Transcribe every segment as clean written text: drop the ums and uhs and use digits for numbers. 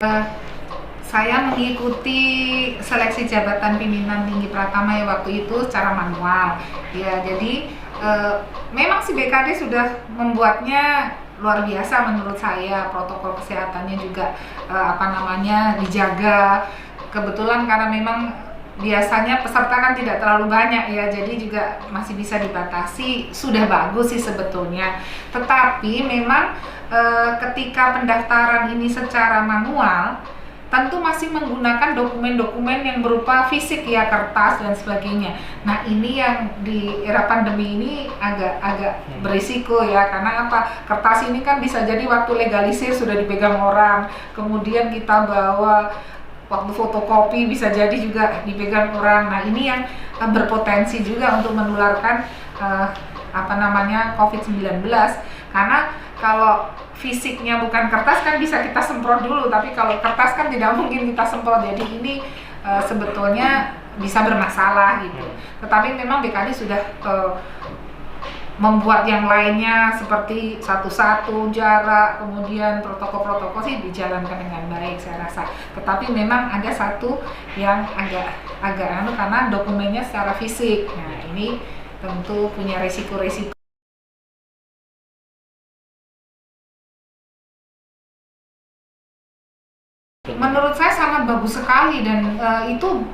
Eh, saya mengikuti seleksi jabatan pimpinan tinggi Pratama ya waktu itu secara manual. Ya, jadi memang si BKD sudah membuatnya luar biasa menurut saya, protokol kesehatannya juga dijaga. Kebetulan karena memang biasanya peserta kan tidak terlalu banyak ya, jadi juga masih bisa dibatasi, sudah bagus sih sebetulnya. Tetapi memang ketika pendaftaran ini secara manual, tentu masih menggunakan dokumen-dokumen yang berupa fisik ya, kertas dan sebagainya. Nah, ini yang di era pandemi ini agak berisiko ya, karena apa? Kertas ini kan bisa jadi waktu legalisir sudah dipegang orang, kemudian kita bawa waktu fotokopi bisa jadi juga dipegang orang. Nah, ini yang berpotensi juga untuk menularkan COVID-19, karena kalau fisiknya bukan kertas kan bisa kita semprot dulu, tapi kalau kertas kan tidak mungkin kita semprot, jadi ini sebetulnya bisa bermasalah gitu. Tetapi memang BKD sudah membuat yang lainnya seperti satu-satu jarak, kemudian protokol-protokol sih dijalankan dengan baik saya rasa. Tetapi memang ada satu yang agak karena dokumennya secara fisik. Nah, ini tentu punya resiko-resiko. Menurut saya sangat bagus sekali, dan itu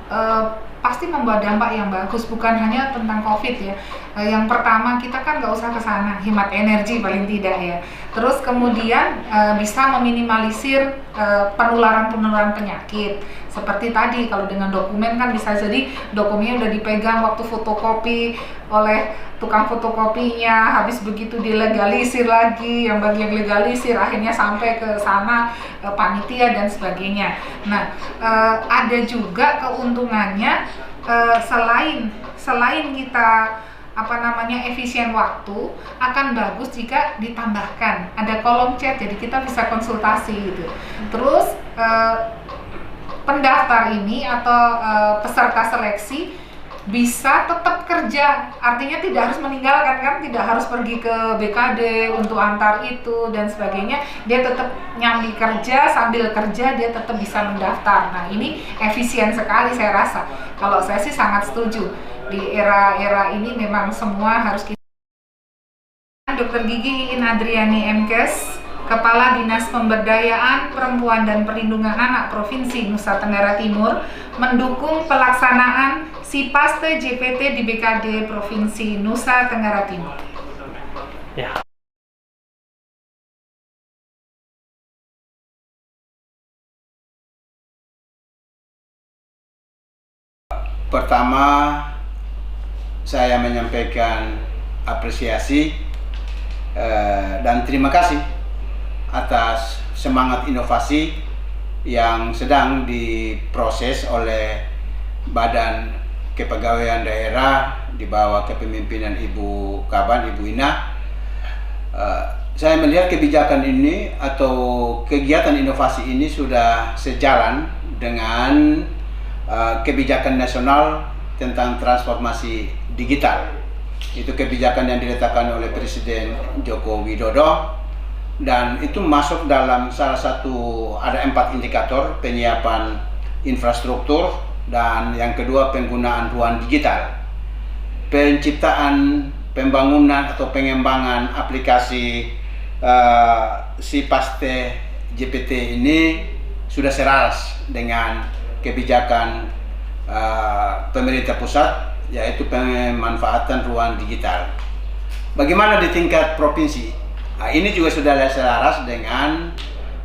pasti membawa dampak yang bagus, bukan hanya tentang COVID ya. Yang pertama, kita kan nggak usah ke sana, hemat energi paling tidak ya. Terus kemudian bisa meminimalisir penularan penyakit. Seperti tadi, kalau dengan dokumen kan bisa jadi dokumennya udah dipegang waktu fotokopi oleh tukang fotokopinya, habis begitu dilegalisir lagi, yang bagi yang legalisir akhirnya sampai ke sana panitia dan sebagainya. Nah, ada juga keuntungannya, selain kita efisien waktu, akan bagus jika ditambahkan ada kolom chat, jadi kita bisa konsultasi gitu. Terus pendaftar ini atau peserta seleksi bisa tetap kerja, artinya tidak harus meninggalkan, kan tidak harus pergi ke BKD untuk antar itu dan sebagainya, dia tetap nyambi kerja, sambil kerja dia tetap bisa mendaftar. Nah, ini efisien sekali saya rasa. Kalau saya sih sangat setuju, di era ini memang semua harus kita. Dr. Gigi Iin Adriani MKes, Kepala Dinas Pemberdayaan Perempuan dan Perlindungan Anak Provinsi Nusa Tenggara Timur, mendukung pelaksanaan SIPASTE JPT di BKD Provinsi Nusa Tenggara Timur. Ya. Pertama, saya menyampaikan apresiasi dan terima kasih atas semangat inovasi yang sedang diproses oleh Badan Kepegawaian Daerah di bawah kepemimpinan Ibu Kaban, Ibu Ina. Saya melihat kebijakan ini atau kegiatan inovasi ini sudah sejalan dengan kebijakan nasional tentang transformasi digital. Itu kebijakan yang diletakkan oleh Presiden Joko Widodo, dan itu masuk dalam salah satu, ada 4 indikator: penyiapan infrastruktur, dan yang kedua penggunaan ruang digital, penciptaan, pembangunan atau pengembangan aplikasi SIPASTE JPT ini sudah selaras dengan kebijakan pemerintah pusat, yaitu pemanfaatan ruang digital. Bagaimana di tingkat provinsi? Nah, ini juga sudah selaras dengan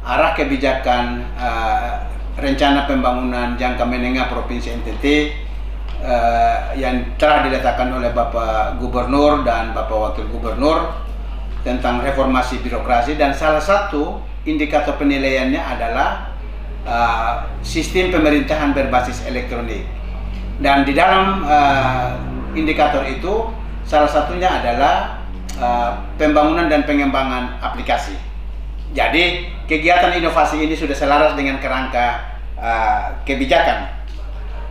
arah kebijakan rencana pembangunan jangka menengah Provinsi NTT yang telah diletakkan oleh Bapak Gubernur dan Bapak Wakil Gubernur tentang reformasi birokrasi, dan salah satu indikator penilaiannya adalah sistem pemerintahan berbasis elektronik. Dan di dalam indikator itu salah satunya adalah pembangunan dan pengembangan aplikasi. Jadi kegiatan inovasi ini sudah selaras dengan kerangka kebijakan.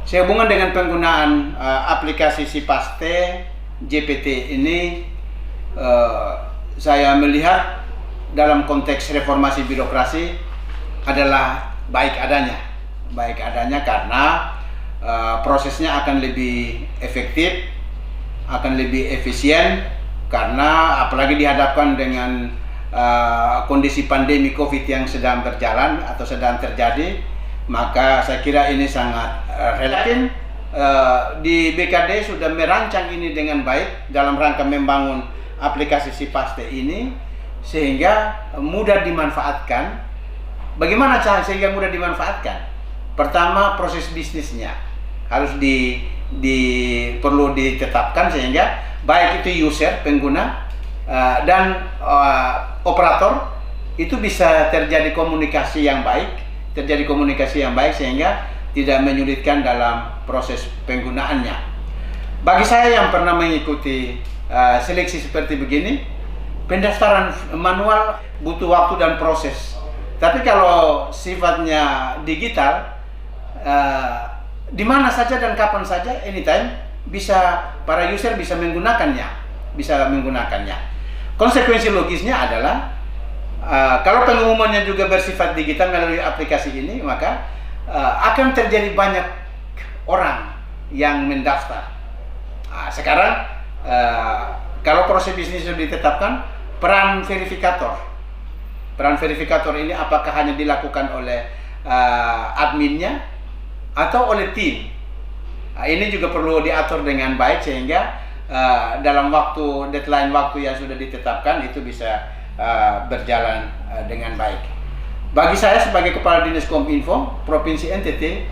Sehubungan dengan penggunaan aplikasi SIPASTE JPT ini, saya melihat dalam konteks reformasi birokrasi adalah baik adanya karena prosesnya akan lebih efektif, akan lebih efisien, karena apalagi dihadapkan dengan kondisi pandemi COVID yang sedang berjalan atau sedang terjadi, maka saya kira ini sangat relevan. Di BKD sudah merancang ini dengan baik dalam rangka membangun aplikasi Sipaste ini sehingga mudah dimanfaatkan. Bagaimana cara sehingga mudah dimanfaatkan? Pertama, proses bisnisnya harus perlu ditetapkan sehingga baik itu user, pengguna, dan operator itu bisa terjadi komunikasi yang baik, sehingga tidak menyulitkan dalam proses penggunaannya. Bagi saya yang pernah mengikuti seleksi seperti begini, pendaftaran manual butuh waktu dan proses. Tapi kalau sifatnya digital, di mana saja dan kapan saja, anytime, para user bisa menggunakannya. Konsekuensi logisnya adalah kalau pengumumannya juga bersifat digital melalui aplikasi ini, maka akan terjadi banyak orang yang mendaftar. Sekarang kalau proses bisnis sudah ditetapkan, peran verifikator ini apakah hanya dilakukan oleh adminnya atau oleh tim? Ini juga perlu diatur dengan baik sehingga dalam deadline waktu yang sudah ditetapkan itu bisa berjalan dengan baik. Bagi saya sebagai Kepala Dinas Kominfo Provinsi NTT,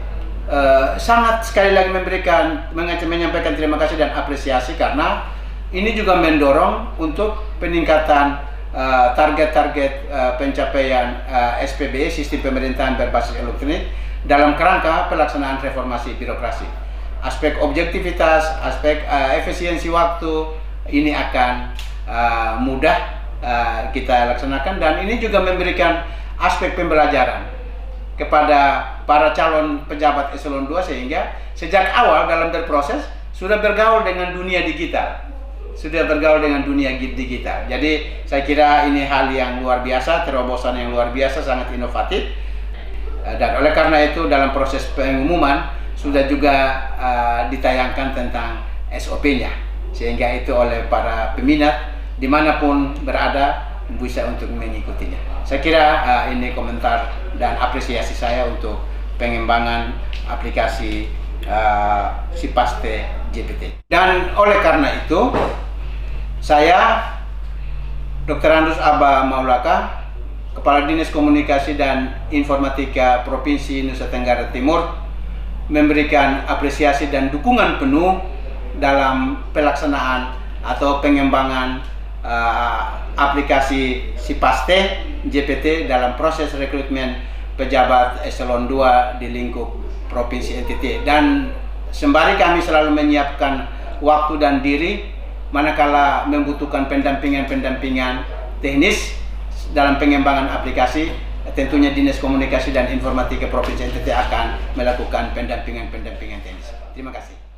sangat sekali lagi menyampaikan terima kasih dan apresiasi karena ini juga mendorong untuk peningkatan target-target pencapaian SPB, Sistem Pemerintahan Berbasis Elektronik, dalam kerangka pelaksanaan reformasi birokrasi. Aspek objektivitas, aspek efisiensi waktu ini akan mudah kita laksanakan, dan ini juga memberikan aspek pembelajaran kepada para calon pejabat eselon 2 sehingga sejak awal dalam berproses sudah bergaul dengan dunia digital. Jadi saya kira ini hal yang luar biasa, terobosan yang luar biasa, sangat inovatif. Dan oleh karena itu dalam proses pengumuman sudah juga ditayangkan tentang SOP-nya, sehingga itu oleh para peminat dimanapun berada bisa untuk mengikutinya. Saya kira ini komentar dan apresiasi saya untuk pengembangan aplikasi Sipaste GPT. Dan oleh karena itu, saya Dr. Andrus Aba Maulaka, Kepala Dinas Komunikasi dan Informatika Provinsi Nusa Tenggara Timur, memberikan apresiasi dan dukungan penuh dalam pelaksanaan atau pengembangan aplikasi Sipaste GPT dalam proses rekrutmen pejabat eselon 2 di lingkup Provinsi NTT. Dan sembari kami selalu menyiapkan waktu dan diri manakala membutuhkan pendampingan teknis dalam pengembangan aplikasi, tentunya Dinas Komunikasi dan Informatika Provinsi NTT akan melakukan pendampingan teknis. Terima kasih.